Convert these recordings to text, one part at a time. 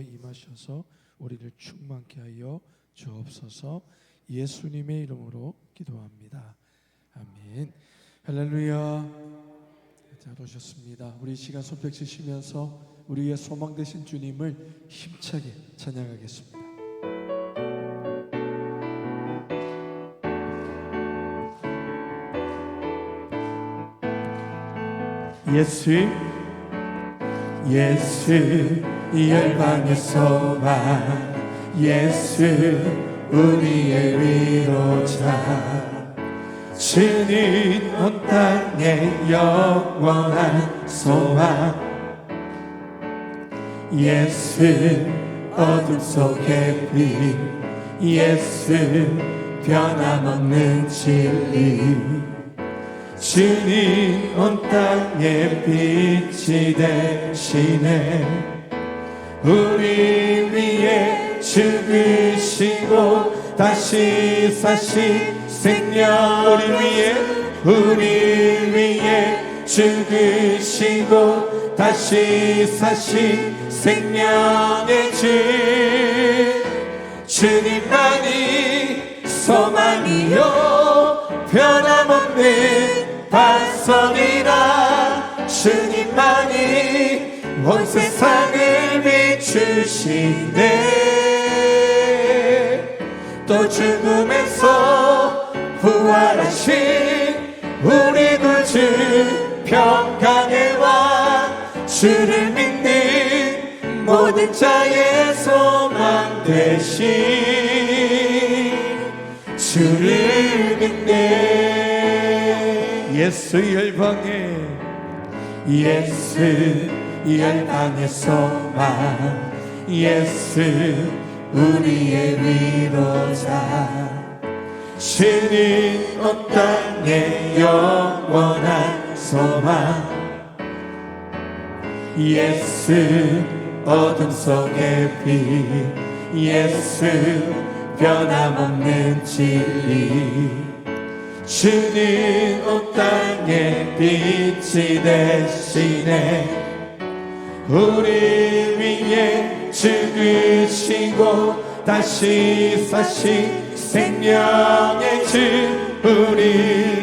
임하셔서 우리를 충만케 하여 주옵소서. 예수님의 이름으로 기도합니다. 아멘. 할렐루야. 잘 오셨습니다. 우리 시간 손뼉 치시면서 우리의 소망 되신 주님을 힘차게 찬양하겠습니다. 예수 열방의 소망, 예수 우리의 위로자, 주는 온 땅의 영원한 소망, 예수 어둠 속의 빛, 예수 변함없는 진리, 주님 온 땅의 빛이 되시네. 우리 위해 죽으시고 다시 사신 생명, 우리 위해 죽으시고 다시 사신 생명의 주님만이 소망이요 변함없는 반석이라, 주님만이 온 세상을 비추시네. 또 죽음에서 부활하신 우리 구주 평강의 왕, 주를 믿는 모든 자의 소망 되신 주를 믿네. 예수 열방의 소망, 예수 우리의 위로자, 주는 온 땅의 영원한 소망, 예수 어둠 속의 빛, 예수 변함없는 진리, 주는 온 땅의 빛이 되시네. 우리 위해 죽으시고 다시 사신 생명의 주, 우리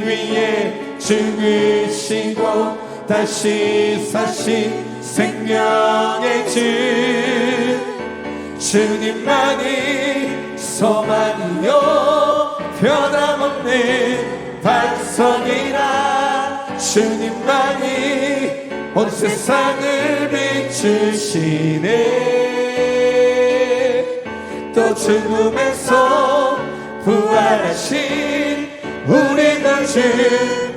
위해 죽으시고 다시 사신 생명의 주, 주님만이 소망이요 변함없는 반석이라, 주님만이 온 세상을 비추시네. 또 죽음에서 부활하신 우리 구주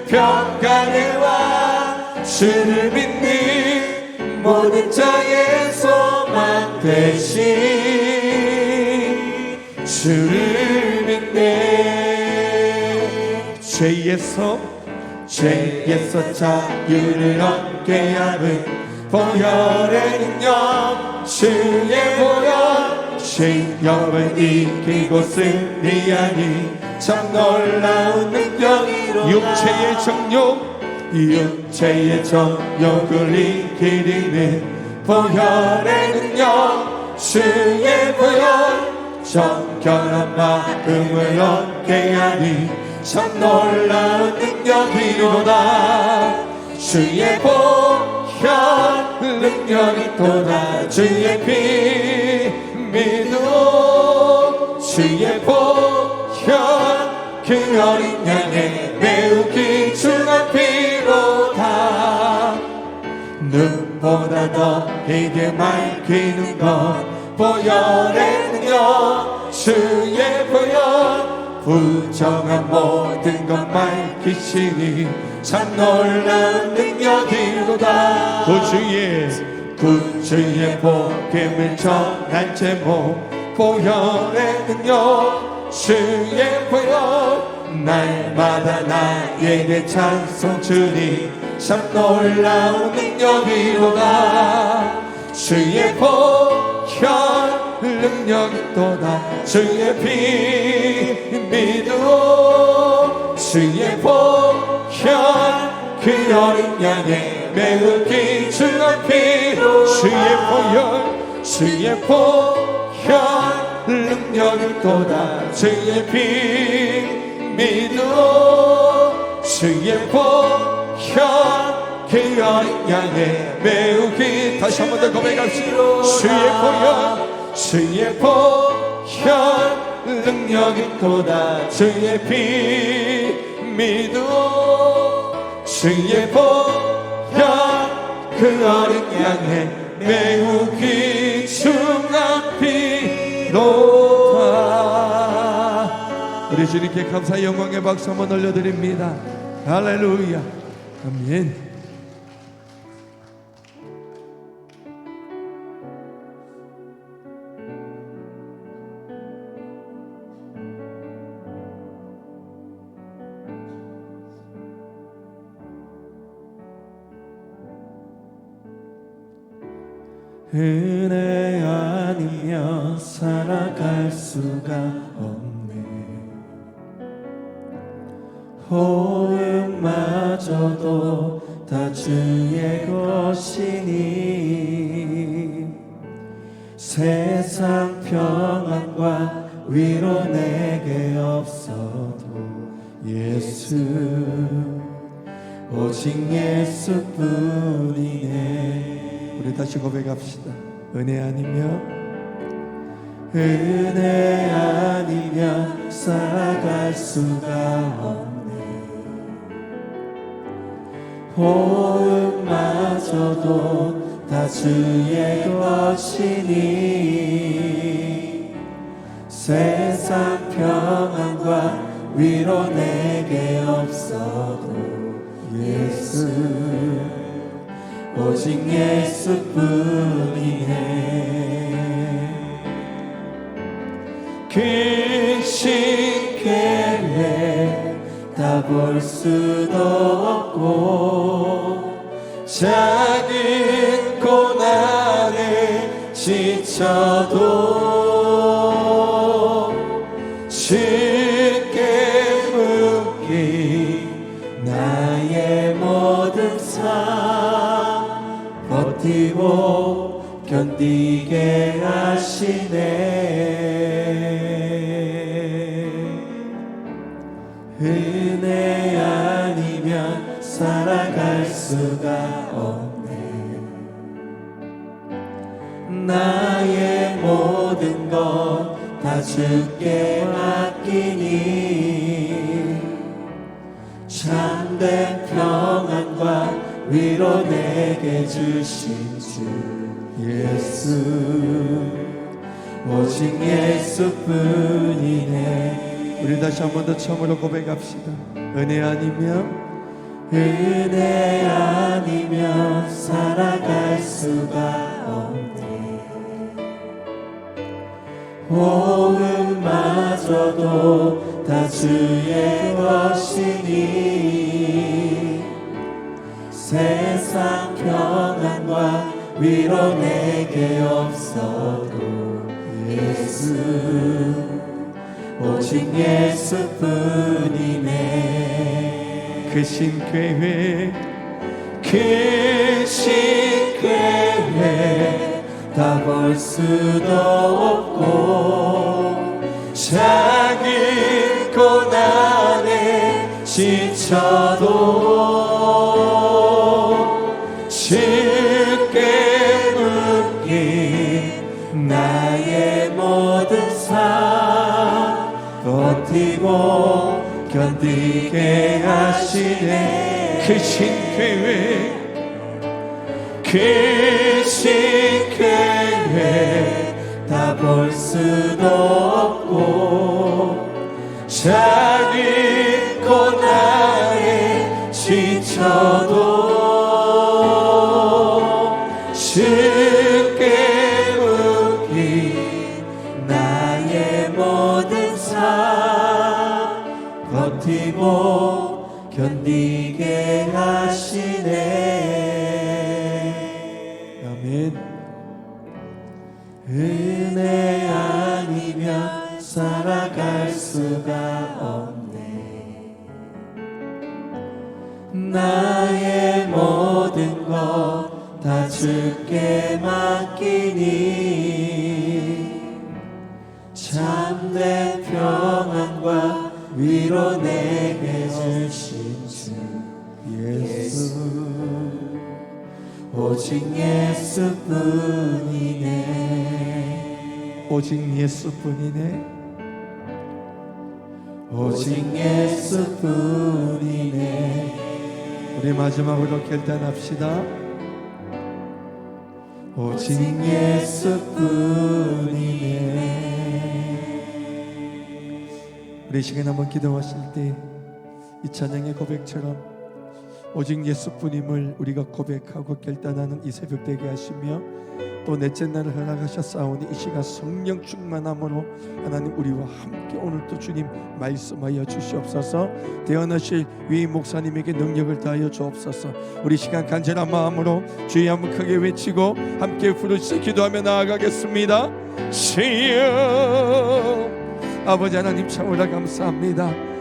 평강의 왕, 주를 믿는 모든 자의 소망 되신 주를 믿네. 죄에서 자유를 얻게 하는 보혈의 능력, 주의 보혈, 신념을 이기고 승리하니 참 놀라운 능력으로 육체의 정욕을 이기는 보혈의 능력, 주의 보혈, 정결한 마음을 얻게 하니 참 놀라운 능력이로다. 주의 보혈 능력이 또다. 주의 피 믿어, 주의 보혈 그 어린 양의 매우 귀중한 피로다. 눈보다 더 이게 맑히는 것 보혈의 능력, 주의 보혈 부정한 모든 것 밝히시니 참 놀라운 능력이로다. 구주의 복음을 전한 제목 보혈의 능력, 주의 보혈 날마다 나에게 찬송 주니 참 놀라운 능력이로다. 주의 보혈 능력이 또다. 주의 피 믿어, 주의 보혈 그 어린 양의 매우 귀중한 피로, 주의 주의 보혈 능력이 또다 주의 피 믿어 주의 보혈 그 어린 양의 매우 귀 다시 한 번 더 고백합시다 주의 보혈 능력이 또다 주의 피 믿어 주의 보혈 그 어린 양의 매우 귀중한 피로다. 우리 주님께 감사 영광의 박수 한번 올려드립니다. 할렐루야. 아멘. 은혜 아니면 살아갈 수가 없네. 호흡마저도 다 주의 것이니 세상 평안과 위로 내게 없어도 예수 오직 예수뿐이네. 우리 다시 고백합시다. 은혜 아니면 살아갈 수가 없네. 호흡마저도 다 주의 것이니 세상 평안과 위로 내게 없어도 예수 오직 예수뿐이네. 근심 계획 다 볼 수도 없고 작은 고난에 지쳐도 쉽게 묶인 나의 모든 삶 버티고 견디게 하시네. 은혜 아니면 살아갈 수가 없네. 나의 모든 것 다 주께 맡기니 참된 평안과 위로 내게 주신 주 예수 오직 예수뿐이네. 우리 다시 한 번 더 처음으로 고백합시다. 은혜 아니면 살아갈 수가 없네. 호흡마저도 다 주의 것이니 세상 평안과 위로 내게 없어도 예수 오직 예수뿐이네. 그 신계획 다 볼 수도 없고 작은 고난에 지쳐도 쉽게 묶인 나의 모든 삶 버티고 견디게 하시네. 그 신계획 다 볼 수도 없고 작은 고난에 지쳐도 쉽게 묶인 나의 모든 삶 버티고 견디게 하시네. 아멘. 은혜 아니면 살아갈 수가 없네. 나의 모든 것 다 주께 맡기니 오직 예수뿐이네 오직 예수뿐이네. 오직 예수뿐이네 우리 마지막으로 결단합시다. 오직 오직 예수뿐이네 우리 시간 한번 기도하실 때 이 찬양의 고백처럼 오직 예수뿐임을 우리가 고백하고 결단하는 이 새벽 되게 하시며, 또 넷째 날을 허락하셨사오니 이 시간 성령 충만함으로 하나님 우리와 함께 오늘도 주님 말씀하여 주시옵소서. 대언하실 위임 목사님에게 능력을 다하여 주옵소서. 우리 시간 간절한 마음으로 주의 한번 크게 외치고 함께 부르짖어 기도하며 나아가겠습니다. 주여, 아버지 하나님 참으라 감사합니다.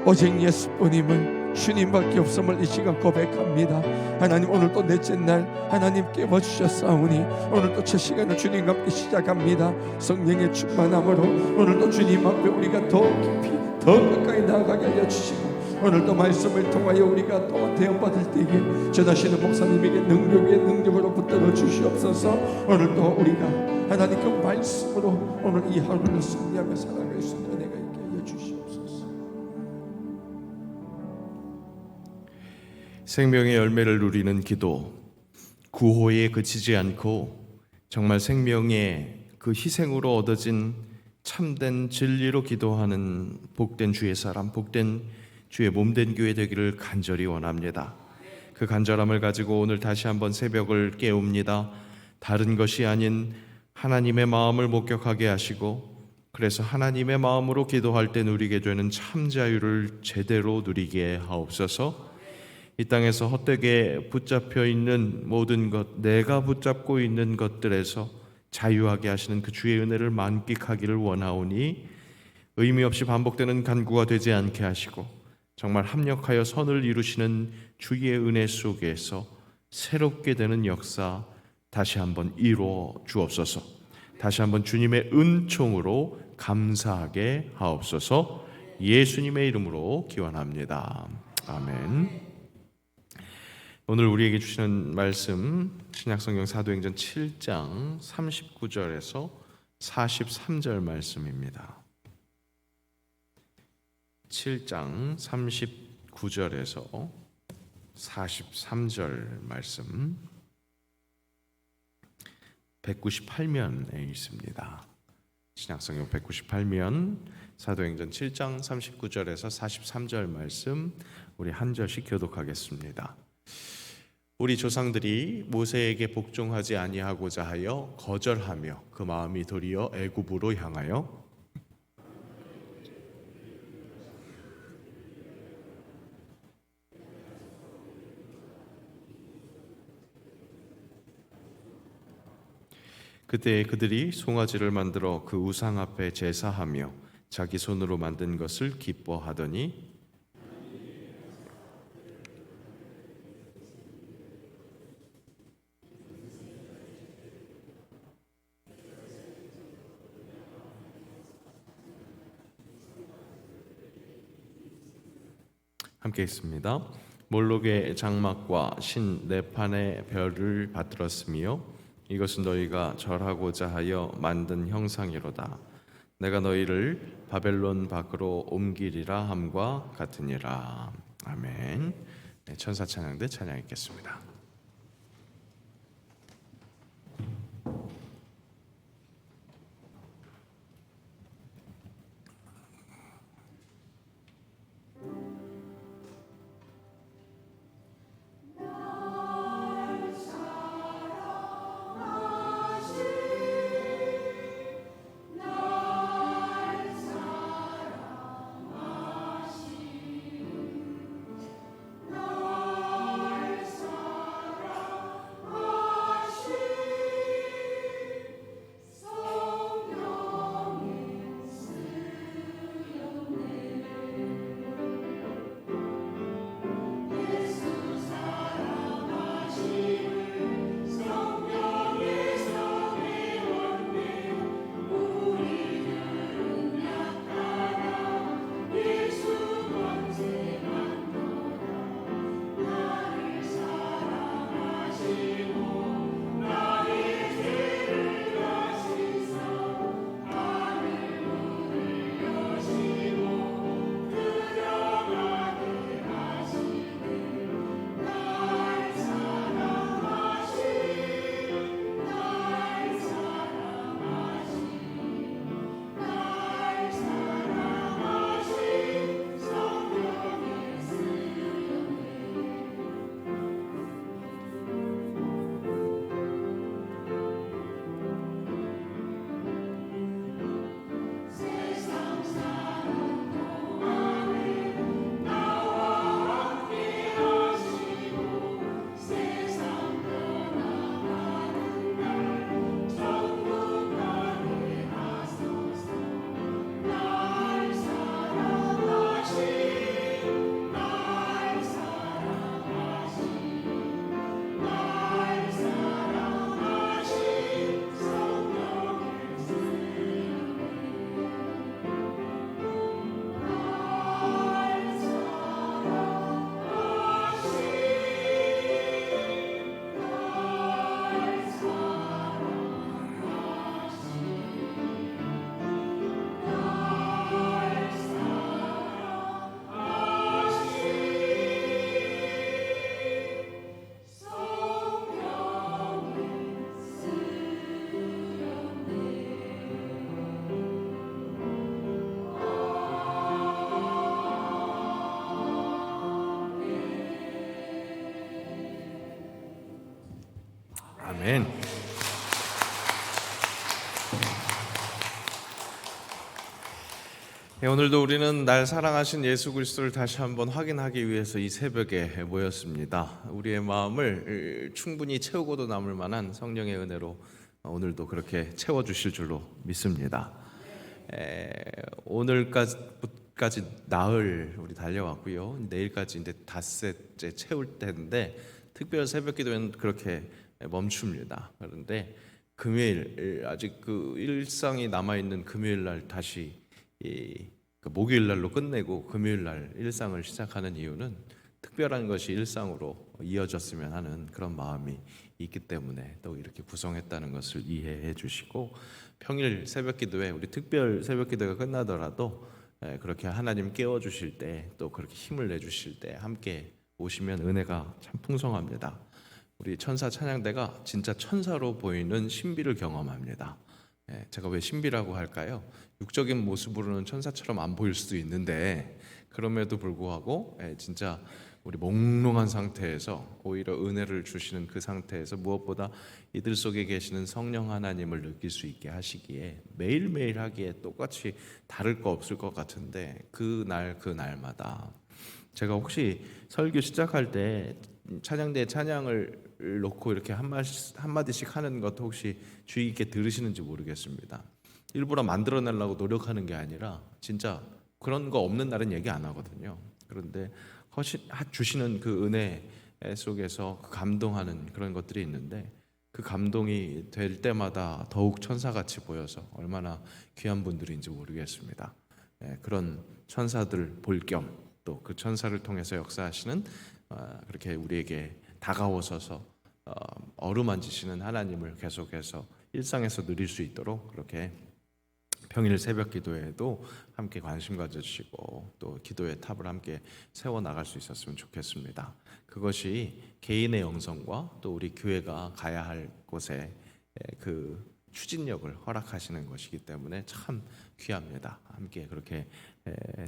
오직 예수뿐임을, 주님밖에 없음을 이 시간 고백합니다. 하나님 오늘 또 넷째 날 하나님 깨워주셨사오니 오늘 또 첫 시간을 주님과 함께 시작합니다. 성령의 충만함으로 오늘도 주님 앞에 우리가 더 깊이 더 가까이 나아가게 하여 주시고, 오늘도 말씀을 통하여 우리가 또 대언받을 때에 전하시는 목사님에게 능력 위에 능력으로 붙들어 주시옵소서. 오늘도 우리가 하나님 그 말씀으로 오늘 이 하루를 승리하며 살아갈 수 있는 은혜가 있게 하여 주시옵소서. 생명의 열매를 누리는 기도, 구호에 그치지 않고 정말 생명의 그 희생으로 얻어진 참된 진리로 기도하는 복된 주의 사람, 복된 주의 몸된 교회 되기를 간절히 원합니다. 그 간절함을 가지고 오늘 다시 한번 새벽을 깨웁니다. 다른 것이 아닌 하나님의 마음을 목격하게 하시고, 그래서 하나님의 마음으로 기도할 때 누리게 되는 참 자유를 제대로 누리게 하옵소서. 이 땅에서 헛되게 붙잡혀 있는 모든 것, 내가 붙잡고 있는 것들에서 자유하게 하시는 그 주의 은혜를 만끽하기를 원하오니 의미 없이 반복되는 간구가 되지 않게 하시고 정말 합력하여 선을 이루시는 주의 은혜 속에서 새롭게 되는 역사 다시 한번 이루어 주옵소서. 다시 한번 주님의 은총으로 감사하게 하옵소서. 예수님의 이름으로 기원합니다. 아멘. 오늘 우리에게 주시는 말씀 신약성경 사도행전 7장 39절에서 43절 말씀입니다. 7장 39절에서 43절 말씀 198면에 있습니다. 신약성경 198면 사도행전 7장 39절에서 43절 말씀 우리 한 절씩 교독하겠습니다. 우리 조상들이 모세에게 복종하지 아니하고자 하여 거절하며 그 마음이 도리어 애굽으로 향하여 그때 그들이 송아지를 만들어 그 우상 앞에 제사하며 자기 손으로 만든 것을 기뻐하더니 함께 있습니다. 몰록의 장막과 신 네판의 별을 받들었으며 이것은 너희가 절하고자 하여 만든 형상이로다. 내가 너희를 바벨론 밖으로 옮기리라 함과 같으니라. 아멘. 네, 천사 찬양대 찬양 읽겠습니다. 아멘. 네, 오늘도 우리는 날 사랑하신 예수 그리스도를 다시 한번 확인하기 위해서 이 새벽에 모였습니다. 우리의 마음을 충분히 채우고도 남을 만한 성령의 은혜로 오늘도 그렇게 채워주실 줄로 믿습니다. 오늘까지 나흘 우리 달려왔고요. 내일까지 이제 닷새째 채울 때인데 특별 새벽 기도는 그렇게 멈춥니다. 그런데 금요일 아직 그 일상이 남아 있는 금요일 날 다시 그 목요일 날로 끝내고 금요일 날 일상을 시작하는 이유는 특별한 것이 일상으로 이어졌으면 하는 그런 마음이 있기 때문에 또 이렇게 구성했다는 것을 이해해 주시고, 평일 새벽 기도에 우리 특별 새벽 기도가 끝나더라도 그렇게 하나님 깨워 주실 때 또 그렇게 힘을 내 주실 때 함께 오시면 은혜가 참 풍성합니다. 우리 천사 찬양대가 진짜 천사로 보이는 신비를 경험합니다. 제가 왜 신비라고 할까요? 육적인 모습으로는 천사처럼 안 보일 수도 있는데 그럼에도 불구하고 진짜 우리 몽롱한 상태에서 오히려 은혜를 주시는 그 상태에서 무엇보다 이들 속에 계시는 성령 하나님을 느낄 수 있게 하시기에 매일매일 하기에 똑같이 다를 거 없을 것 같은데 그날마다 제가 혹시 설교 시작할 때 찬양대 찬양을 놓고 이렇게 한마디씩 하는 것도 혹시 주의 깊게 들으시는지 모르겠습니다. 일부러 만들어내려고 노력하는 게 아니라 진짜 그런 거 없는 날은 얘기 안 하거든요. 그런데 주시는 그 은혜 속에서 그 감동하는 그런 것들이 있는데 그 감동이 될 때마다 더욱 천사같이 보여서 얼마나 귀한 분들인지 모르겠습니다. 그런 천사들 볼 겸 또 그 천사를 통해서 역사하시는 그렇게 우리에게 다가오셔서 어루만지시는 하나님을 계속해서 일상에서 누릴 수 있도록 그렇게 평일 새벽 기도에도 함께 관심 가져주시고 또 기도의 탑을 함께 세워나갈 수 있었으면 좋겠습니다. 그것이 개인의 영성과 또 우리 교회가 가야 할 곳에 그 추진력을 허락하시는 것이기 때문에 참 귀합니다. 함께 그렇게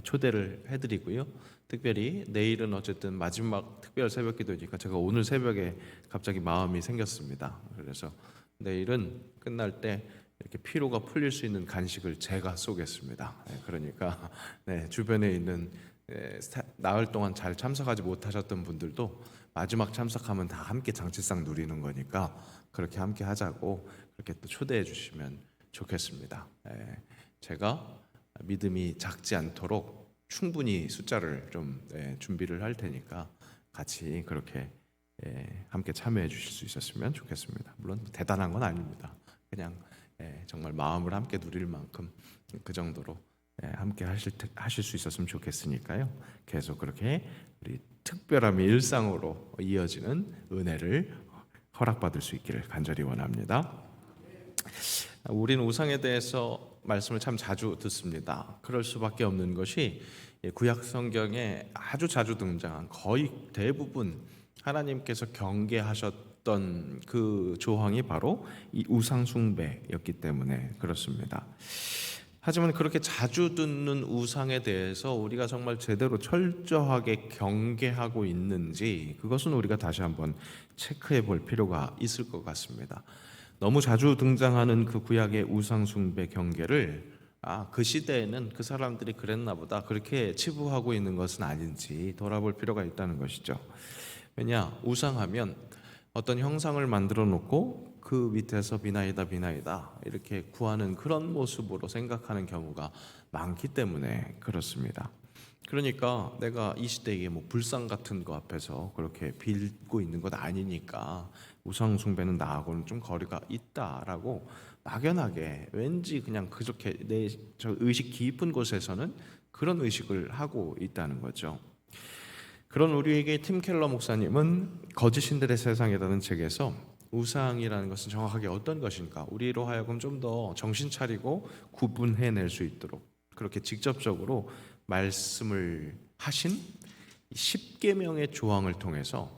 초대를 해드리고요. 특별히 내일은 어쨌든 마지막 특별 새벽 기도니까 제가 오늘 새벽에 갑자기 마음이 생겼습니다. 그래서 내일은 끝날 때 이렇게 피로가 풀릴 수 있는 간식을 제가 쏘겠습니다. 그러니까 주변에 있는 나흘 동안 잘 참석하지 못하셨던 분들도 마지막 참석하면 다 함께 잔치상 누리는 거니까 그렇게 함께 하자고 그렇게 또 초대해 주시면 좋겠습니다. 제가 믿음이 작지 않도록 충분히 숫자를 좀 준비를 할 테니까 같이 그렇게 함께 참여해 주실 수 있었으면 좋겠습니다. 물론 대단한 건 아닙니다. 그냥 정말 마음을 함께 누릴 만큼 그 정도로 함께 하실 수 있었으면 좋겠으니까요. 계속 그렇게 우리 특별함이 일상으로 이어지는 은혜를 허락받을 수 있기를 간절히 원합니다. 우리는 우상에 대해서 말씀을 참 자주 듣습니다. 그럴 수밖에 없는 것이 구약 성경에 아주 자주 등장한 거의 대부분 하나님께서 경계하셨던 그 조항이 바로 이 우상 숭배였기 때문에 그렇습니다. 하지만 그렇게 자주 듣는 우상에 대해서 우리가 정말 제대로 철저하게 경계하고 있는지 그것은 우리가 다시 한번 체크해 볼 필요가 있을 것 같습니다. 너무 자주 등장하는 그 구약의 우상 숭배 경계를 그 시대에는 그 사람들이 그랬나 보다 그렇게 치부하고 있는 것은 아닌지 돌아볼 필요가 있다는 것이죠. 왜냐, 우상하면 어떤 형상을 만들어 놓고 그 밑에서 비나이다 이렇게 구하는 그런 모습으로 생각하는 경우가 많기 때문에 그렇습니다. 그러니까 내가 이 시대에 불상 같은 거 앞에서 그렇게 빌고 있는 것 아니니까 우상 숭배는 나하고는 좀 거리가 있다라고 막연하게 왠지 그냥 그렇게 저 의식 깊은 곳에서는 그런 의식을 하고 있다는 거죠. 그런 우리에게 팀 켈러 목사님은 거짓 신들의 세상이라는 책에서 우상이라는 것은 정확하게 어떤 것인가 우리로 하여금 좀 더 정신 차리고 구분해낼 수 있도록 그렇게 직접적으로 말씀을 하신 10계명의 조항을 통해서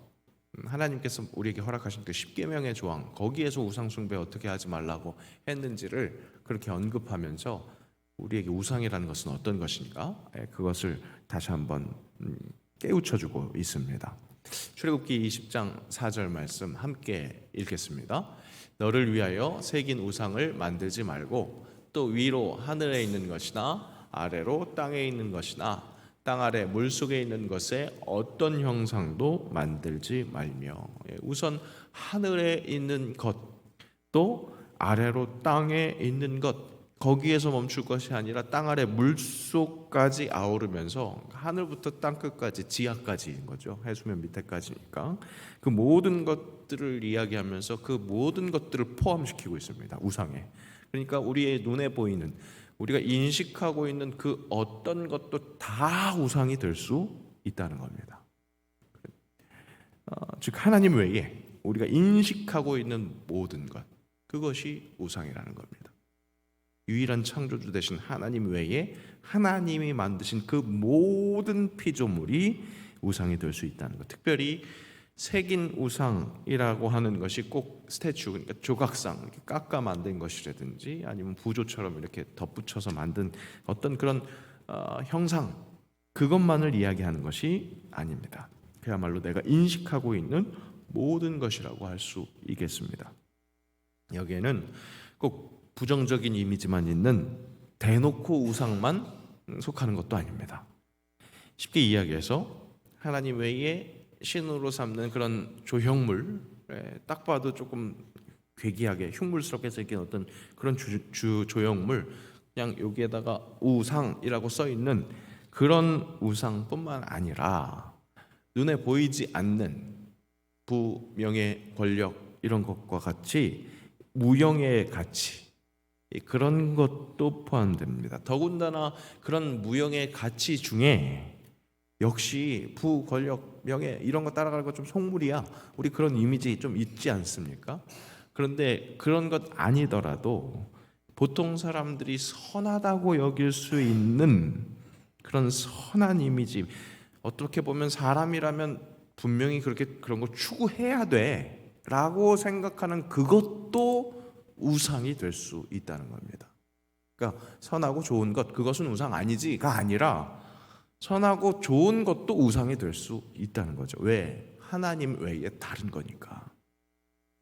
하나님께서 우리에게 허락하신 그 10계명의 조항 거기에서 우상 숭배 어떻게 하지 말라고 했는지를 그렇게 언급하면서 우리에게 우상이라는 것은 어떤 것인가 그것을 다시 한번 깨우쳐주고 있습니다. 출애굽기 20장 4절 말씀 함께 읽겠습니다. 너를 위하여 새긴 우상을 만들지 말고 또 위로 하늘에 있는 것이나 아래로 땅에 있는 것이나 땅 아래 물속에 있는 것에 어떤 형상도 만들지 말며. 우선 하늘에 있는 것도 아래로 땅에 있는 것, 거기에서 멈출 것이 아니라 땅 아래 물속까지 아우르면서 하늘부터 땅 끝까지 지하까지인 거죠. 해수면 밑에까지니까 그 모든 것들을 이야기하면서 그 모든 것들을 포함시키고 있습니다. 우상에. 그러니까 우리의 눈에 보이는, 우리가 인식하고 있는 그 어떤 것도 다 우상이 될 수 있다는 겁니다. 즉 하나님 외에 우리가 인식하고 있는 모든 것, 그것이 우상이라는 겁니다. 유일한 창조주 되신 하나님 외에 하나님이 만드신 그 모든 피조물이 우상이 될 수 있다는 것. 특별히 새긴 우상이라고 하는 것이 꼭 스태츄, 그러니까 조각상 이렇게 깎아 만든 것이라든지 아니면 부조처럼 이렇게 덧붙여서 만든 어떤 그런 형상, 그것만을 이야기하는 것이 아닙니다. 그야말로 내가 인식하고 있는 모든 것이라고 할 수 있겠습니다. 여기에는 꼭 부정적인 이미지만 있는 대놓고 우상만 속하는 것도 아닙니다. 쉽게 이야기해서 하나님 외에 신으로 삼는 그런 조형물, 딱 봐도 조금 괴기하게 흉물스럽게 생긴 어떤 그런 조형물, 그냥 여기에다가 우상이라고 써 있는 그런 우상뿐만 아니라 눈에 보이지 않는 부, 명예, 권력 이런 것과 같이 무형의 가치, 그런 것도 포함됩니다. 더군다나 그런 무형의 가치 중에 역시 부, 권력, 명예 이런 거 따라가는 거 좀 속물이야, 우리 그런 이미지 좀 있지 않습니까? 그런데 그런 것 아니더라도 보통 사람들이 선하다고 여길 수 있는 그런 선한 이미지, 어떻게 보면 사람이라면 분명히 그런 거 추구해야 돼 라고 생각하는 그것도 우상이 될 수 있다는 겁니다. 그러니까 선하고 좋은 것, 그것은 우상 아니지가 아니라 선하고 좋은 것도 우상이 될 수 있다는 거죠. 왜? 하나님 외에 다른 거니까.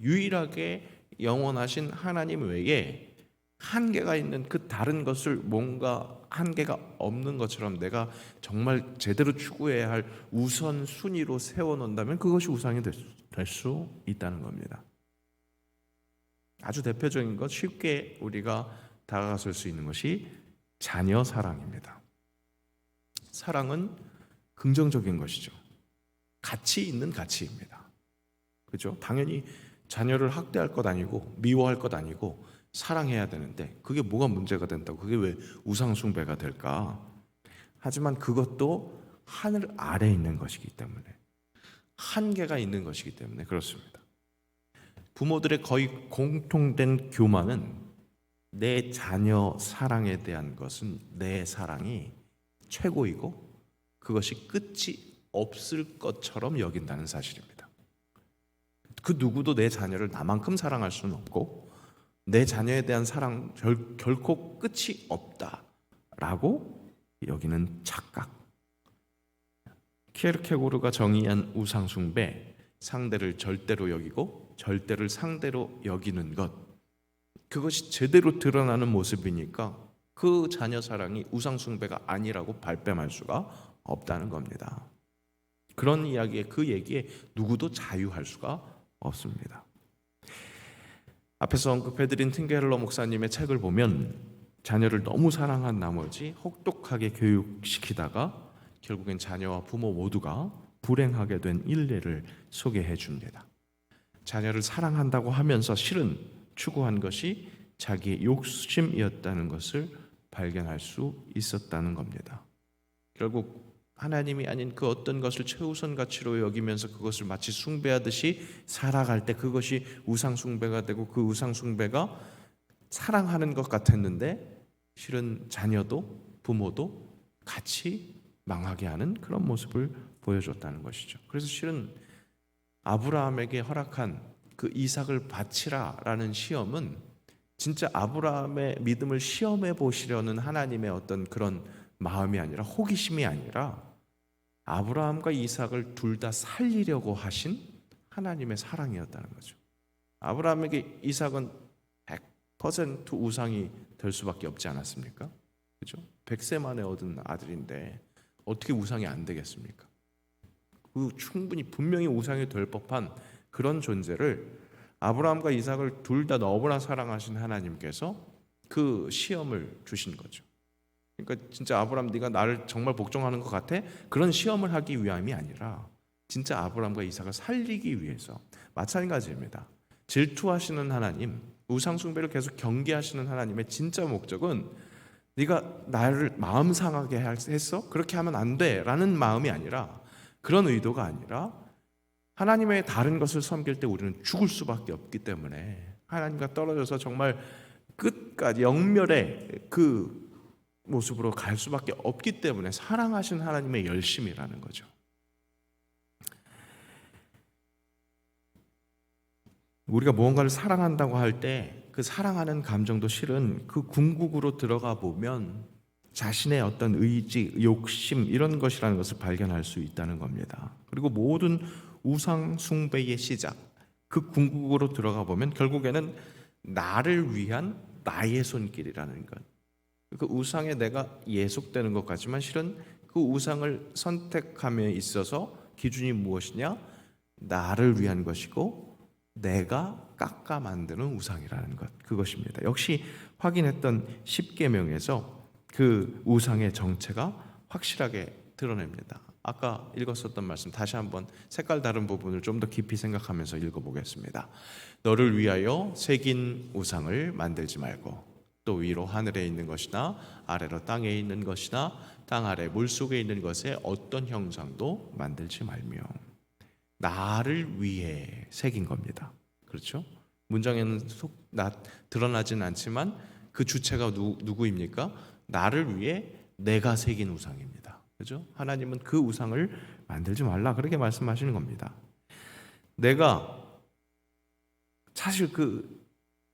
유일하게 영원하신 하나님 외에 한계가 있는 그 다른 것을 뭔가 한계가 없는 것처럼 내가 정말 제대로 추구해야 할 우선순위로 세워놓는다면 그것이 우상이 될 수 있다는 겁니다. 아주 대표적인 것, 쉽게 우리가 다가설 수 있는 것이 자녀 사랑입니다. 사랑은 긍정적인 것이죠. 가치 있는 가치입니다. 그렇죠? 당연히 자녀를 학대할 것 아니고 미워할 것 아니고 사랑해야 되는데 그게 뭐가 문제가 된다고, 그게 왜 우상숭배가 될까? 하지만 그것도 하늘 아래에 있는 것이기 때문에, 한계가 있는 것이기 때문에 그렇습니다. 부모들의 거의 공통된 교만은 내 자녀 사랑에 대한 것은 내 사랑이 최고이고 그것이 끝이 없을 것처럼 여긴다는 사실입니다. 그 누구도 내 자녀를 나만큼 사랑할 수는 없고 내 자녀에 대한 사랑 결코 끝이 없다라고 여기는 착각. 키에르케고르가 정의한 우상숭배, 상대를 절대로 여기고 절대를 상대로 여기는 것, 그것이 제대로 드러나는 모습이니까 그 자녀 사랑이 우상숭배가 아니라고 발뺌할 수가 없다는 겁니다. 그런 이야기에, 그 얘기에 누구도 자유할 수가 없습니다. 앞에서 언급해드린 틴게를러 목사님의 책을 보면 자녀를 너무 사랑한 나머지 혹독하게 교육시키다가 결국엔 자녀와 부모 모두가 불행하게 된 일례를 소개해 줍니다. 자녀를 사랑한다고 하면서 실은 추구한 것이 자기의 욕심이었다는 것을 발견할 수 있었다는 겁니다. 결국 하나님이 아닌 그 어떤 것을 최우선 가치로 여기면서 그것을 마치 숭배하듯이 살아갈 때 그것이 우상 숭배가 되고, 그 우상 숭배가 사랑하는 것 같았는데 실은 자녀도 부모도 같이 망하게 하는 그런 모습을 보여줬다는 것이죠. 그래서 실은 아브라함에게 허락한 그 이삭을 바치라라는 시험은 진짜 아브라함의 믿음을 시험해 보시려는 하나님의 어떤 그런 마음이 아니라, 호기심이 아니라 아브라함과 이삭을 둘 다 살리려고 하신 하나님의 사랑이었다는 거죠. 아브라함에게 이삭은 100% 우상이 될 수밖에 없지 않았습니까? 그죠? 100세 만에 얻은 아들인데 어떻게 우상이 안 되겠습니까? 그 충분히 분명히 우상이 될 법한 그런 존재를 아브라함과 이삭을 둘 다 너무나 사랑하신 하나님께서 그 시험을 주신 거죠. 그러니까 진짜 아브라함 네가 나를 정말 복종하는 것 같아? 그런 시험을 하기 위함이 아니라 진짜 아브라함과 이삭을 살리기 위해서. 마찬가지입니다. 질투하시는 하나님, 우상 숭배를 계속 경계하시는 하나님의 진짜 목적은 네가 나를 마음 상하게 했어? 그렇게 하면 안 돼 라는 마음이 아니라, 그런 의도가 아니라 하나님의 다른 것을 섬길 때 우리는 죽을 수밖에 없기 때문에 하나님과 떨어져서 정말 끝까지 영멸의 그 모습으로 갈 수밖에 없기 때문에 사랑하신 하나님의 열심이라는 거죠. 우리가 무언가를 사랑한다고 할 때 그 사랑하는 감정도 실은 그 궁극으로 들어가 보면 자신의 어떤 의지, 욕심 이런 것이라는 것을 발견할 수 있다는 겁니다. 그리고 모든 우상 숭배의 시작, 그 궁극으로 들어가 보면 결국에는 나를 위한 나의 손길이라는 것. 그 우상에 내가 예속되는 것 같지만 실은 그 우상을 선택함에 있어서 기준이 무엇이냐? 나를 위한 것이고 내가 깎아 만드는 우상이라는 것, 그것입니다. 역시 확인했던 십계명에서 그 우상의 정체가 확실하게 드러냅니다. 아까 읽었었던 말씀 다시 한번 색깔 다른 부분을 좀 더 깊이 생각하면서 읽어보겠습니다. 너를 위하여 새긴 우상을 만들지 말고 또 위로 하늘에 있는 것이나 아래로 땅에 있는 것이나 땅 아래 물속에 있는 것에 어떤 형상도 만들지 말며. 나를 위해 새긴 겁니다. 그렇죠? 문장에는 드러나진 않지만 그 주체가 누구입니까? 나를 위해 내가 새긴 우상입니다. 그렇죠? 하나님은 그 우상을 만들지 말라 그렇게 말씀하시는 겁니다. 내가 사실 그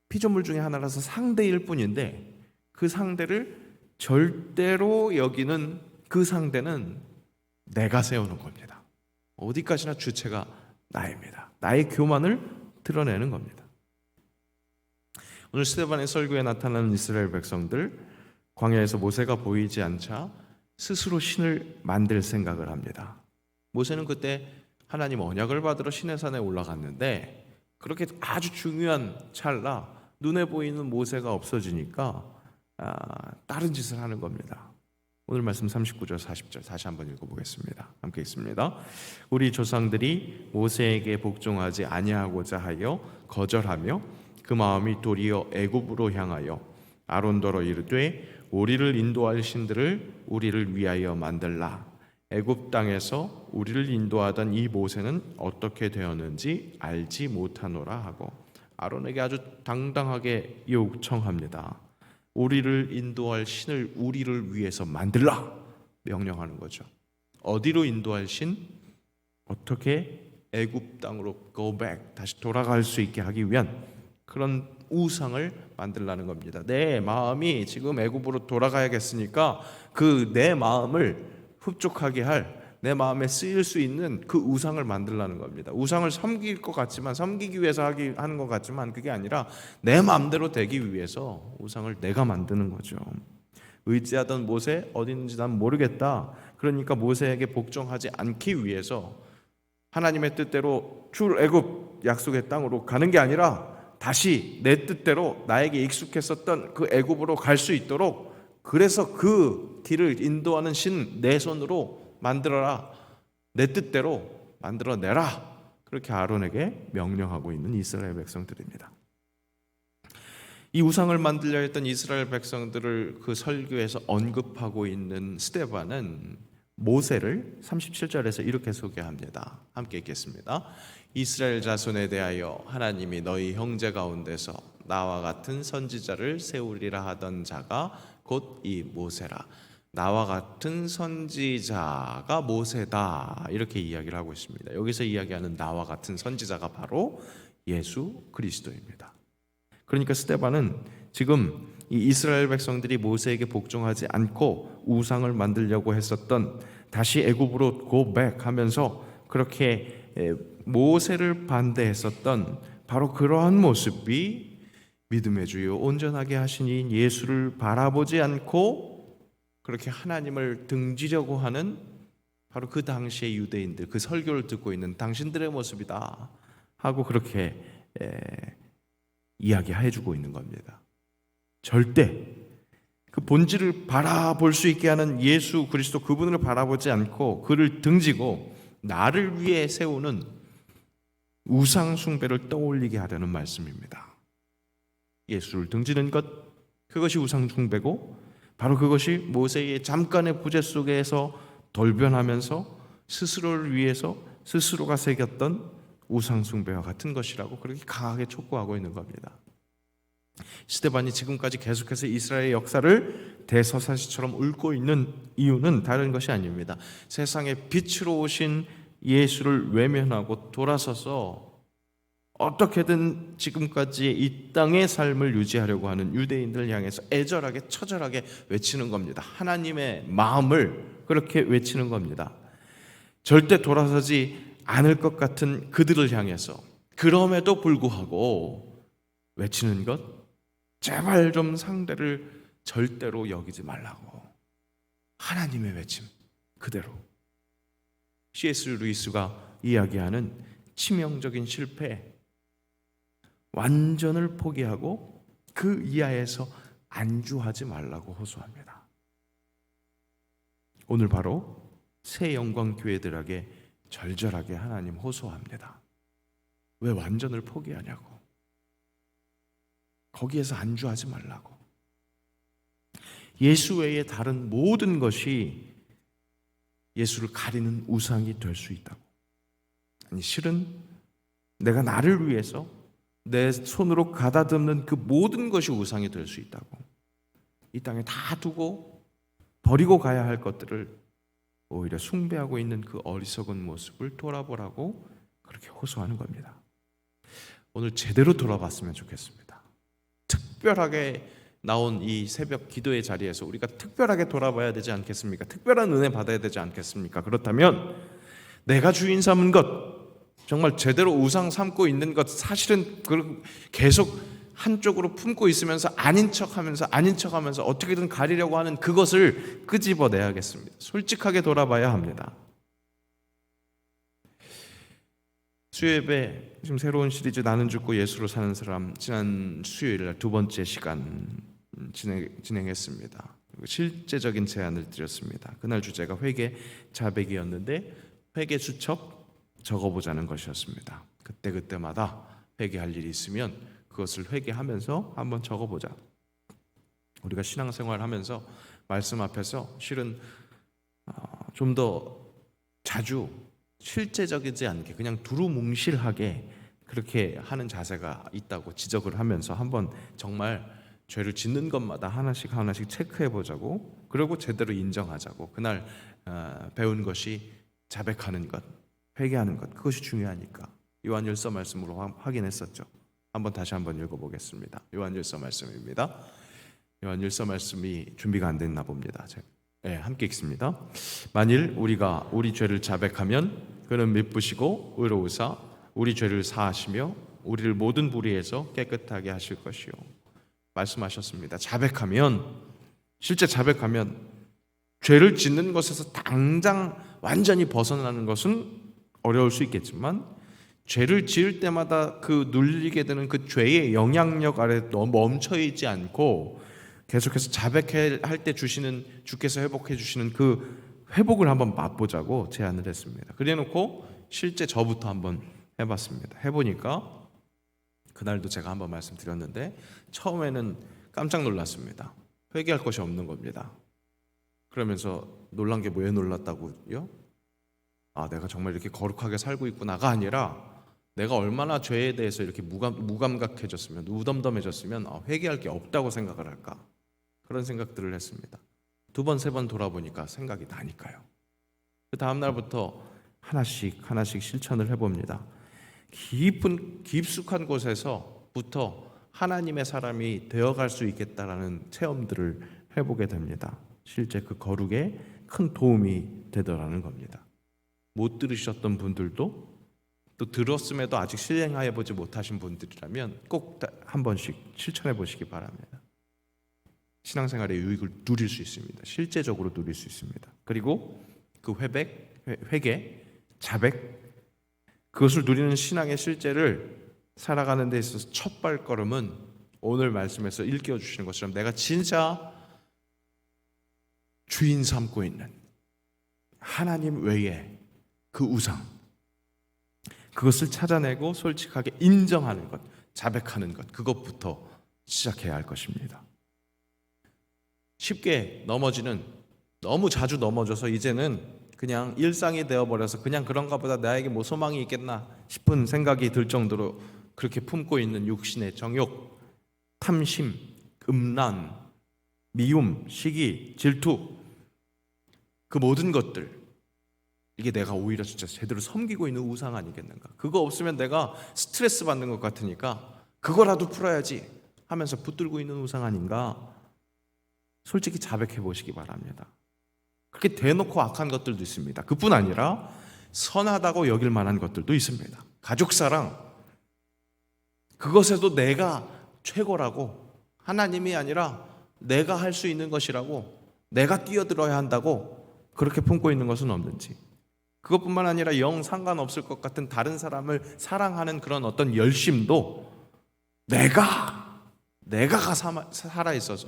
피조물 중에 하나라서 상대일 뿐인데 그 상대를 절대로 여기는 그 상대는 내가 세우는 겁니다. 어디까지나 주체가 나입니다. 나의 교만을 드러내는 겁니다. 오늘 스데반의 설교에 나타나는 이스라엘 백성들, 광야에서 모세가 보이지 않자 스스로 신을 만들 생각을 합니다. 모세는 그때 하나님 언약을 받으러 시내산에 올라갔는데 그렇게 아주 중요한 찰나 눈에 보이는 모세가 없어지니까 다른 짓을 하는 겁니다. 오늘 말씀 39절 40절 다시 한번 읽어보겠습니다. 함께 읽습니다. 우리 조상들이 모세에게 복종하지 아니하고자 하여 거절하며 그 마음이 도리어 애굽으로 향하여 아론더러 이르되 우리를 인도할 신들을 우리를 위하여 만들라. 애굽 땅에서 우리를 인도하던 이 모세는 어떻게 되었는지 알지 못하노라 하고 아론에게 아주 당당하게 요청합니다. 우리를 인도할 신을 우리를 위해서 만들라 명령하는 거죠. 어디로 인도할 신? 어떻게 애굽 땅으로 go back 다시 돌아갈 수 있게 하기 위한 그런 우상을 만들라는 겁니다. 내 마음이 지금 애굽으로 돌아가야겠으니까 그 내 마음을 흡족하게 할 내 마음에 쓰일 수 있는 그 우상을 만들라는 겁니다. 우상을 섬길 것 같지만 섬기기 위해서 하는 것 같지만 그게 아니라 내 마음대로 되기 위해서 우상을 내가 만드는 거죠. 의지하던 모세 어디 있는지 난 모르겠다. 그러니까 모세에게 복종하지 않기 위해서 하나님의 뜻대로 출애굽 약속의 땅으로 가는 게 아니라 다시 내 뜻대로 나에게 익숙했었던 그 애굽으로 갈 수 있도록 그래서 그 길을 인도하는 신 내 손으로 만들어라. 내 뜻대로 만들어내라. 그렇게 아론에게 명령하고 있는 이스라엘 백성들입니다. 이 우상을 만들려 했던 이스라엘 백성들을 그 설교에서 언급하고 있는 스데반은 모세를 37절에서 이렇게 소개합니다. 함께 읽겠습니다. 이스라엘 자손에 대하여 하나님이 너희 형제 가운데서 나와 같은 선지자를 세우리라 하던 자가 곧 이 모세라. 나와 같은 선지자가 모세다 이렇게 이야기를 하고 있습니다. 여기서 이야기하는 나와 같은 선지자가 바로 예수 그리스도입니다. 그러니까 스데반은 지금 이 이스라엘 백성들이 모세에게 복종하지 않고 우상을 만들려고 했었던 다시 애굽으로 go back 하면서 그렇게 모세를 반대했었던 바로 그러한 모습이 믿음의 주요 온전하게 하신 이 예수를 바라보지 않고 그렇게 하나님을 등지려고 하는 바로 그 당시의 유대인들, 그 설교를 듣고 있는 당신들의 모습이다 하고 그렇게 이야기해주고 있는 겁니다. 절대 그 본질을 바라볼 수 있게 하는 예수 그리스도 그분을 바라보지 않고 그를 등지고 나를 위해 세우는 우상 숭배를 떠올리게 하려는 말씀입니다. 예수를 등지는 것, 그것이 우상 숭배고 바로 그것이 모세의 잠깐의 부재 속에서 돌변하면서 스스로를 위해서 스스로가 새겼던 우상 숭배와 같은 것이라고 그렇게 강하게 촉구하고 있는 겁니다. 스데반이 지금까지 계속해서 이스라엘의 역사를 대서사시처럼 읊고 있는 이유는 다른 것이 아닙니다. 세상의 빛으로 오신 예수를 외면하고 돌아서서 어떻게든 지금까지 이 땅의 삶을 유지하려고 하는 유대인들 향해서 애절하게 처절하게 외치는 겁니다. 하나님의 마음을 그렇게 외치는 겁니다. 절대 돌아서지 않을 것 같은 그들을 향해서 그럼에도 불구하고 외치는 것, 제발 좀 상대를 절대로 여기지 말라고. 하나님의 외침 그대로. C.S. 루이스가 이야기하는 치명적인 실패, 완전을 포기하고 그 이하에서 안주하지 말라고 호소합니다. 오늘 바로 새 영광 교회들에게 절절하게 하나님 호소합니다. 왜 완전을 포기하냐고. 거기에서 안주하지 말라고. 예수 외에 다른 모든 것이 예수를 가리는 우상이 될 수 있다고. 아니, 실은 내가 나를 위해서 내 손으로 가다듬는 그 모든 것이 우상이 될 수 있다고. 이 땅에 다 두고 버리고 가야 할 것들을 오히려 숭배하고 있는 그 어리석은 모습을 돌아보라고 그렇게 호소하는 겁니다. 오늘 제대로 돌아봤으면 좋겠습니다. 특별하게 나온 이 새벽 기도의 자리에서 우리가 특별하게 돌아봐야 되지 않겠습니까? 특별한 은혜 받아야 되지 않겠습니까? 그렇다면 내가 주인 삼은 것, 정말 제대로 우상 삼고 있는 것, 사실은 계속 한쪽으로 품고 있으면서 아닌 척하면서 어떻게든 가리려고 하는 그것을 끄집어내야겠습니다. 솔직하게 돌아봐야 합니다. 수요예배 지금 새로운 시리즈 나는 죽고 예수로 사는 사람 지난 수요일 날 두 번째 시간 진행했습니다. 실제적인 제안을 드렸습니다. 그날 주제가 회개 자백이었는데 회개 수첩 적어보자는 것이었습니다. 그때마다 회개할 일이 있으면 그것을 회개하면서 한번 적어보자. 우리가 신앙생활 하면서 말씀 앞에서 실은 좀 더 자주 실제적이지 않게 그냥 두루뭉실하게 그렇게 하는 자세가 있다고 지적을 하면서 한번 정말 죄를 짓는 것마다 하나씩 체크해 보자고, 그리고 제대로 인정하자고. 그날 배운 것이 자백하는 것, 회개하는 것, 그것이 중요하니까 요한일서 말씀으로 확인했었죠. 다시 한번 읽어보겠습니다. 요한일서 말씀입니다. 요한일서 말씀이 준비가 안 됐나 봅니다. 함께 읽습니다. 만일 우리가 우리 죄를 자백하면 그는 미쁘시고 의로우사 우리 죄를 사하시며 우리를 모든 불의에서 깨끗하게 하실 것이요. 말씀하셨습니다. 실제 자백하면 죄를 짓는 것에서 당장 완전히 벗어나는 것은 어려울 수 있겠지만, 죄를 지을 때마다 그 눌리게 되는 그 죄의 영향력 아래 너무 멈춰있지 않고 계속해서 자백할 때 주께서 회복해 주시는 그 회복을 한번 맛보자고 제안을 했습니다. 그래놓고 실제 저부터 한번 해봤습니다. 해보니까 그날도 제가 한번 말씀드렸는데 처음에는 깜짝 놀랐습니다. 회개할 것이 없는 겁니다. 그러면서 놀란 게 왜 놀랐다고요? 내가 정말 이렇게 거룩하게 살고 있구나가 아니라 내가 얼마나 죄에 대해서 이렇게 무감각해졌으면, 무덤덤해졌으면 회개할 게 없다고 생각을 할까, 그런 생각들을 했습니다. 2번, 3번 돌아보니까 생각이 나니까요. 그 다음 날부터 하나씩 실천을 해봅니다. 깊숙한 곳에서부터 하나님의 사람이 되어갈 수 있겠다라는 체험들을 해보게 됩니다. 실제 그 거룩에 큰 도움이 되더라는 겁니다. 못 들으셨던 분들도 또 들었음에도 아직 실행하여 보지 못하신 분들이라면 꼭 한 번씩 실천해 보시기 바랍니다. 신앙생활의 유익을 누릴 수 있습니다. 실제적으로 누릴 수 있습니다. 그리고 그 회개, 자백, 그것을 누리는 신앙의 실제를 살아가는 데 있어서 첫 발걸음은 오늘 말씀에서 일깨워 주시는 것처럼 내가 진짜 주인 삼고 있는 하나님 외에 그 우상, 그것을 찾아내고 솔직하게 인정하는 것, 자백하는 것, 그것부터 시작해야 할 것입니다. 쉽게 넘어지는, 너무 자주 넘어져서 이제는 그냥 일상이 되어버려서 그냥 그런가 보다, 나에게 뭐 소망이 있겠나 싶은 생각이 들 정도로 그렇게 품고 있는 육신의 정욕, 탐심, 음란, 미움, 시기, 질투, 그 모든 것들, 이게 내가 오히려 진짜 제대로 섬기고 있는 우상 아니겠는가. 그거 없으면 내가 스트레스 받는 것 같으니까 그거라도 풀어야지 하면서 붙들고 있는 우상 아닌가. 솔직히 자백해 보시기 바랍니다. 그렇게 대놓고 악한 것들도 있습니다. 그뿐 아니라 선하다고 여길 만한 것들도 있습니다. 가족사랑, 그것에도 내가 최고라고, 하나님이 아니라 내가 할 수 있는 것이라고, 내가 뛰어들어야 한다고 그렇게 품고 있는 것은 없는지, 그것뿐만 아니라 영 상관없을 것 같은 다른 사람을 사랑하는 그런 어떤 열심도 내가 살아있어서,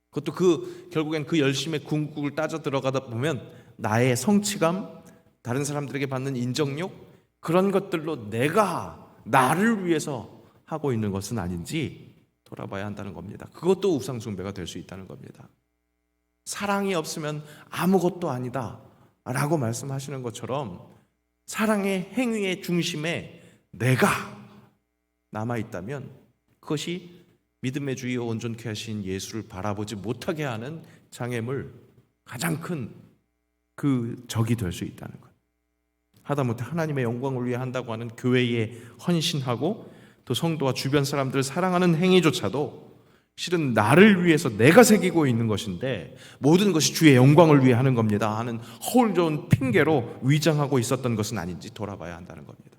그것도 결국엔 그 열심의 궁극을 따져 들어가다 보면 나의 성취감, 다른 사람들에게 받는 인정욕, 그런 것들로 내가 나를 위해서 하고 있는 것은 아닌지 돌아봐야 한다는 겁니다. 그것도 우상 숭배가 될 수 있다는 겁니다. 사랑이 없으면 아무것도 아니다 라고 말씀하시는 것처럼 사랑의 행위의 중심에 내가 남아있다면 그것이 믿음의 주여 온전케 하신 예수를 바라보지 못하게 하는 장애물, 가장 큰 그 적이 될 수 있다는 것. 하다못해 하나님의 영광을 위해 한다고 하는 교회에 헌신하고 또 성도와 주변 사람들을 사랑하는 행위조차도 실은 나를 위해서 내가 새기고 있는 것인데 모든 것이 주의 영광을 위해 하는 겁니다 하는 허울 좋은 핑계로 위장하고 있었던 것은 아닌지 돌아봐야 한다는 겁니다.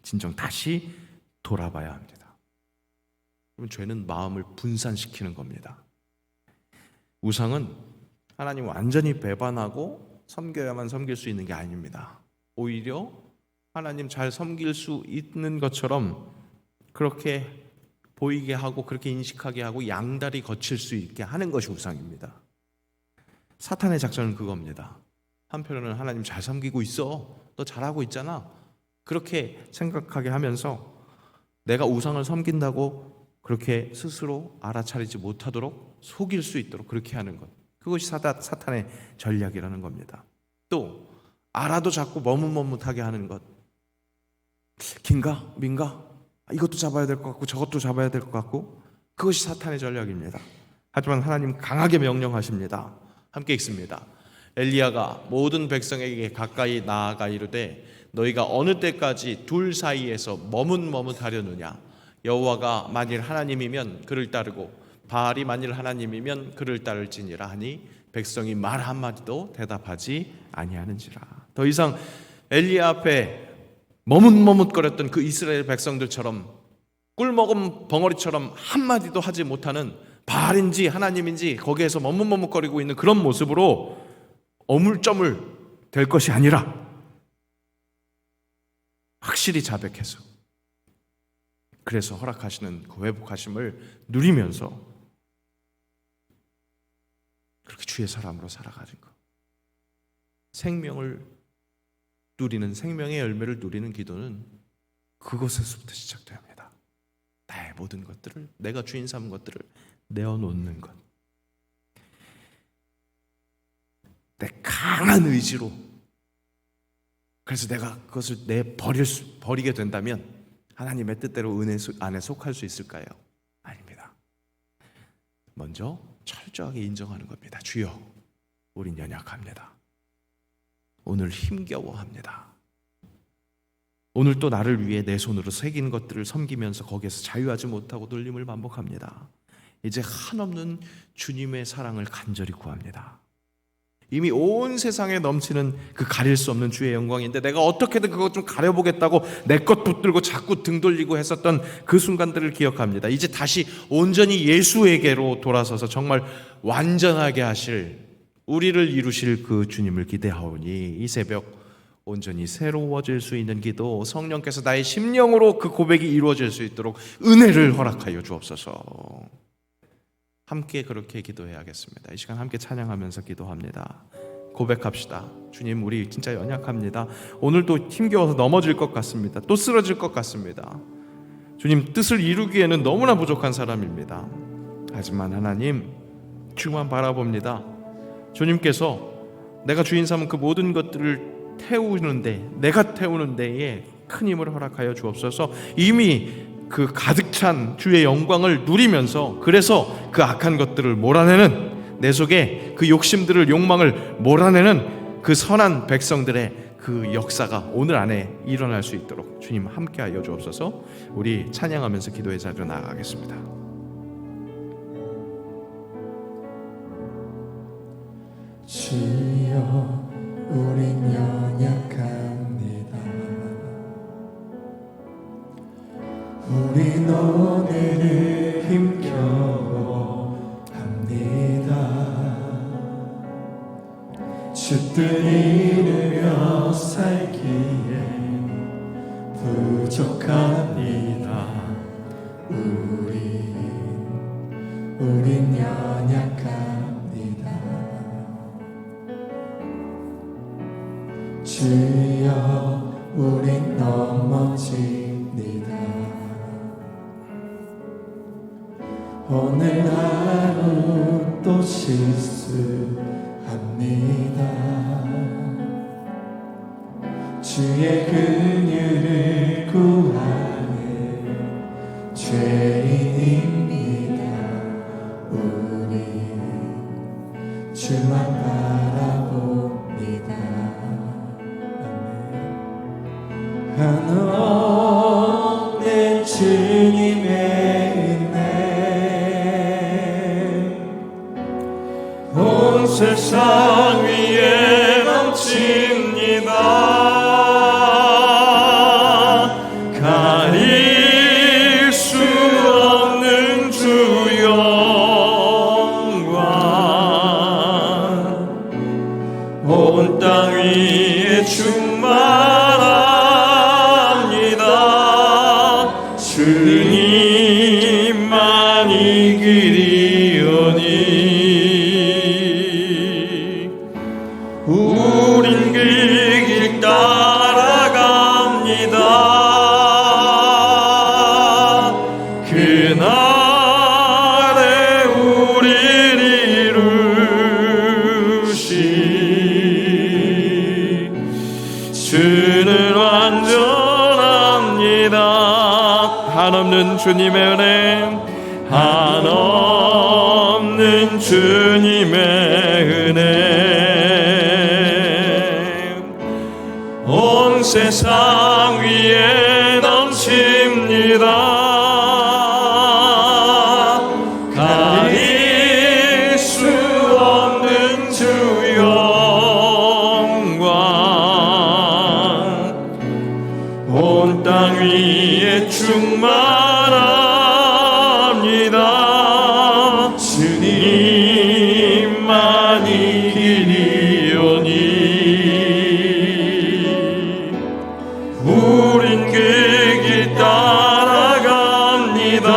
진정 다시 돌아봐야 합니다. 그럼 죄는 마음을 분산시키는 겁니다. 우상은 하나님 완전히 배반하고 섬겨야만 섬길 수 있는 게 아닙니다. 오히려 하나님 잘 섬길 수 있는 것처럼 그렇게 보이게 하고 그렇게 인식하게 하고 양다리 거칠 수 있게 하는 것이 우상입니다. 사탄의 작전은 그겁니다. 한편으로는 하나님 잘 섬기고 있어, 너 잘하고 있잖아, 그렇게 생각하게 하면서 내가 우상을 섬긴다고 그렇게 스스로 알아차리지 못하도록 속일 수 있도록 그렇게 하는 것, 그것이 사탄의 전략이라는 겁니다. 또 알아도 자꾸 머뭇머뭇하게 하는 것, 긴가 민가, 이것도 잡아야 될 것 같고 저것도 잡아야 될 것 같고, 그것이 사탄의 전략입니다. 하지만 하나님 강하게 명령하십니다. 함께 읽습니다. 엘리야가 모든 백성에게 가까이 나아가 이르되 너희가 어느 때까지 둘 사이에서 머뭇머뭇하려느냐. 여호와가 만일 하나님이면 그를 따르고 바알이 만일 하나님이면 그를 따를지니라 하니 백성이 말 한마디도 대답하지 아니하는지라. 더 이상 엘리야 앞에 머뭇머뭇거렸던 그 이스라엘 백성들처럼 꿀먹은 벙어리처럼 한마디도 하지 못하는, 바알인지 하나님인지 거기에서 머뭇머뭇거리고 있는 그런 모습으로 어물쩡물 될 것이 아니라 확실히 자백해서, 그래서 허락하시는 그 회복하심을 누리면서 그렇게 주의 사람으로 살아가는 것, 생명을 누리는, 생명의 열매를 누리는 기도는 그것에서부터 시작됩니다. 나의 모든 것들을, 내가 주인 삼은 것들을 내어놓는 것, 내 강한 의지로. 그래서 내가 그것을 버리게 된다면 하나님의 뜻대로 은혜 안에 속할 수 있을까요? 아닙니다. 먼저 철저하게 인정하는 겁니다. 주여, 우린 연약합니다. 오늘 힘겨워합니다. 오늘 또 나를 위해 내 손으로 새긴 것들을 섬기면서 거기에서 자유하지 못하고 놀림을 반복합니다. 이제 한없는 주님의 사랑을 간절히 구합니다. 이미 온 세상에 넘치는 그 가릴 수 없는 주의 영광인데 내가 어떻게든 그것 좀 가려보겠다고 내 것 붙들고 자꾸 등 돌리고 했었던 그 순간들을 기억합니다. 이제 다시 온전히 예수에게로 돌아서서 정말 완전하게 하실, 우리를 이루실 그 주님을 기대하오니 이 새벽 온전히 새로워질 수 있는 기도, 성령께서 나의 심령으로 그 고백이 이루어질 수 있도록 은혜를 허락하여 주옵소서. 함께 그렇게 기도해야겠습니다. 이 시간 함께 찬양하면서 기도합니다. 고백합시다. 주님, 우리 진짜 연약합니다. 오늘도 힘겨워서 넘어질 것 같습니다. 또 쓰러질 것 같습니다. 주님, 뜻을 이루기에는 너무나 부족한 사람입니다. 하지만 하나님, 주만 바라봅니다. 주님께서 내가 주인 삼은 그 모든 것들을 태우는데, 내가 태우는 데에 큰 힘을 허락하여 주옵소서. 이미 그 가득 찬 주의 영광을 누리면서, 그래서 그 악한 것들을 몰아내는, 내 속에 그 욕심들을, 욕망을 몰아내는 그 선한 백성들의 그 역사가 오늘 안에 일어날 수 있도록 주님 함께하여 주옵소서. 우리 찬양하면서 기도의 자리로 나아가겠습니다. 주여, 우린 연약합니다. 우린 오늘을 힘겨워 합니다. 주 뜻 이루며 살기에 부족합니다. 우린 연약합니다. 주여, 우린 넘어집니다. 오늘 하루 또 실수합니다. 주의 긍휼을 구하는 죄인입니다. 우리 주만 바라봅니다. 한없는 주님의 은혜 온 세상 위에 넘칩니다. 가릴 수 없는 주 영광 온 땅 위에 충만합니다. 주님만 이기리오니 우린 그 길 따라갑니다. 그날에 우리를 이루시 주는 완전합니다. 한없는 주님의 은혜, 한없는 주님의 은혜 온 세상 위에 넘칩니다. 가릴 수 없는 주 영광 온 땅 위에 충만합니다. 주님만 이기리오니 우린 그 길 따라갑니다.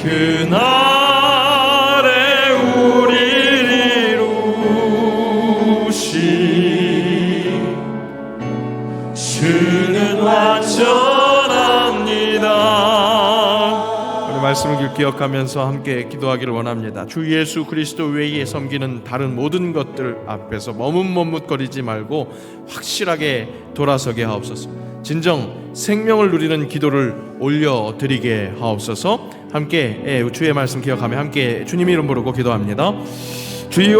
그날에 우리를 이루시 주는 완전합니다. 우리 말씀을 기억하면서 함께 기도하기를 원합니다. 주 예수 그리스도 외에 섬기는 다른 모든 것들 앞에서 머뭇머뭇거리지 말고 확실하게 돌아서게 하옵소서. 진정 생명을 누리는 기도를 올려드리게 하옵소서. 함께 주의 말씀 기억하며 함께 주님 이름 부르고 기도합니다. 주여,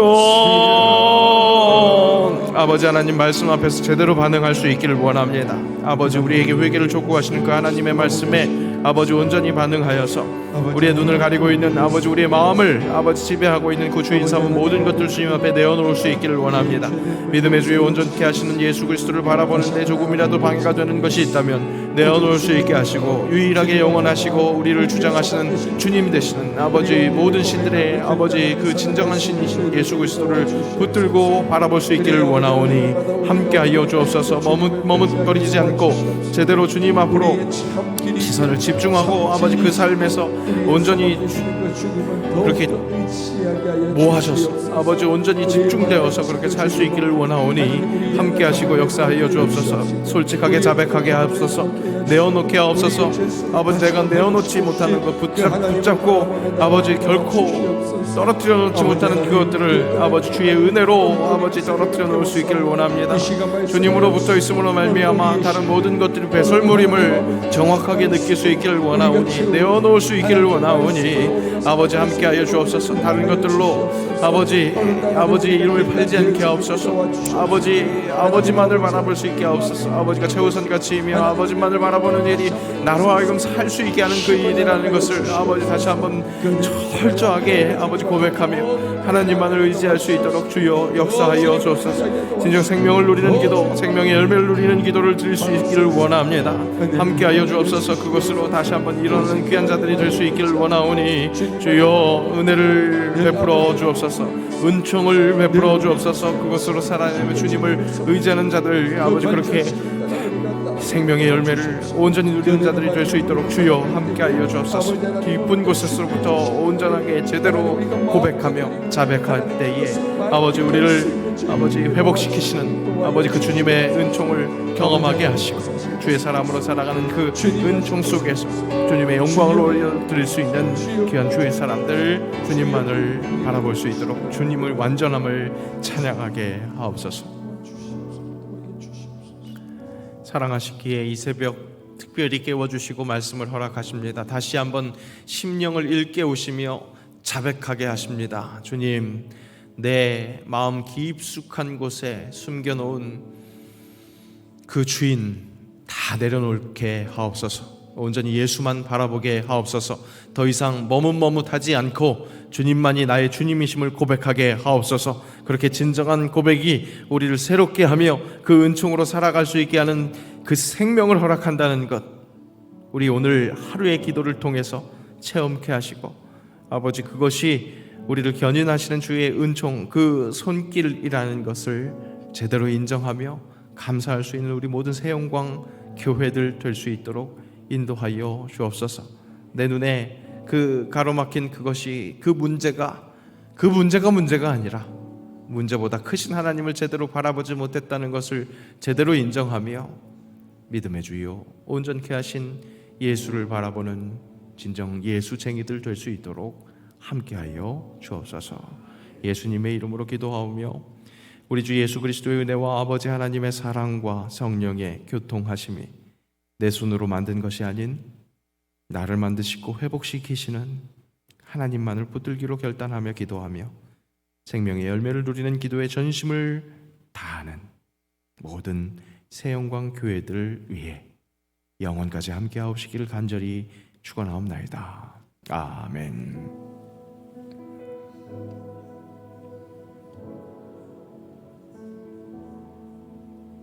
아버지 하나님 말씀 앞에서 제대로 반응할 수 있기를 원합니다. 아버지, 우리에게 회개를 촉구하시는 그 하나님의 말씀에 아버지 온전히 반응하여서 우리의 눈을 가리고 있는 아버지 우리의 마음을 아버지 지배하고 있는 그 주인 삼은 모든 것들 주님 앞에 내어놓을 수 있기를 원합니다. 믿음의 주에 온전케 하시는 예수 그리스도를 바라보는데 조금이라도 방해가 되는 것이 있다면 내어놓을 수 있게 하시고 유일하게 영원하시고 우리를 주장하시는 주님 되시는 아버지 모든 신들의 아버지 그 진정한 신이신 예수 그리스도를 붙들고 바라볼 수 있기를 원하오니 함께하여 주옵소서. 머뭇거리지 않고 제대로 주님 앞으로 시선을 집중하고 아버지 그 삶에서 온전히 그렇게 모아져서 아버지 온전히 집중되어서 그렇게 살 수 있기를 원하오니 함께 하시고 역사하여 주옵소서. 솔직하게 자백하게 하옵소서. 내어놓게 하옵소서. 아버지 내가 내어놓지 못하는 것 붙잡고 아버지 결코 떨어뜨려 놓지 못하는 그것들을 아버지 주의 은혜로 아버지 떨어뜨려 놓을 수 있기를 원합니다. 주님으로 붙어 있음으로 말미암아 다른 모든 것들이 배설물임을 정확하게 느낄 수 있기를 원하오니 내어놓을 수 있기를 원하오니 아버지 함께하여 주옵소서. 다른 것들로 아버지 이름을 팔지 않게 하옵소서. 아버지만을 바라볼 수 있게 하옵소서. 아버지가 최우선 가치이며 아버지만을 바라보는 일이 나로 하여금 살 수 있게 하는 그 일이라는 것을 아버지 다시 한번 철저하게 아버지 고백하며 하나님만을 의지할 수 있도록 주여 역사하여 주옵소서. 진정 생명을 누리는 기도, 생명의 열매를 누리는 기도를 드릴 수 있기를 원합니다. 함께하여 주옵소서. 그것으로 다시 한번 일어나는 귀한 자들이 될 수 있기를 원하오니 주여 은혜를 베풀어 주옵소서. 은총을 베풀어 주옵소서. 그것으로 살아내며 주님을 의지하는 자들 아버지 그렇게 생명의 열매를 온전히 누리는 자들이 될 수 있도록 주여 함께하여 주옵소서. 깊은 곳에서부터 온전하게 제대로 고백하며 자백할 때에 아버지 우리를 아버지 회복시키시는 아버지 그 주님의 은총을 경험하게 하시고 주의 사람으로 살아가는 그 은총 속에서 주님의 영광을 올려드릴 수 있는 귀한 주의 사람들 주님만을 바라볼 수 있도록 주님을 완전함을 찬양하게 하옵소서. 사랑하시기에 이 새벽 특별히 깨워주시고 말씀을 허락하십니다. 다시 한번 심령을 일깨우시며 자백하게 하십니다. 주님, 내 마음 깊숙한 곳에 숨겨놓은 그 주인 다 내려놓게 하옵소서. 온전히 예수만 바라보게 하옵소서. 더 이상 머뭇머뭇하지 않고 주님만이 나의 주님이심을 고백하게 하옵소서. 그렇게 진정한 고백이 우리를 새롭게 하며 그 은총으로 살아갈 수 있게 하는 그 생명을 허락한다는 것, 우리 오늘 하루의 기도를 통해서 체험케 하시고 아버지 그것이 우리를 견인하시는 주의 은총, 그 손길이라는 것을 제대로 인정하며 감사할 수 있는 우리 모든 새영광 교회들 될 수 있도록 인도하여 주옵소서. 내 눈에 그 가로막힌 그것이 그 문제가 아니라 문제보다 크신 하나님을 제대로 바라보지 못했다는 것을 제대로 인정하며 믿음의 주요 온전케 하신 예수를 바라보는 진정 예수쟁이들 될 수 있도록 함께하여 주옵소서. 예수님의 이름으로 기도하오며 우리 주 예수 그리스도의 은혜와 아버지 하나님의 사랑과 성령의 교통하심이 내 손으로 만든 것이 아닌 나를 만드시고 회복시키시는 하나님만을 붙들기로 결단하며 기도하며 생명의 열매를 누리는 기도의 전심을 다하는 모든 새영광 교회들을 위해 영원까지 함께하옵시기를 간절히 축원하옵나이다. 아멘.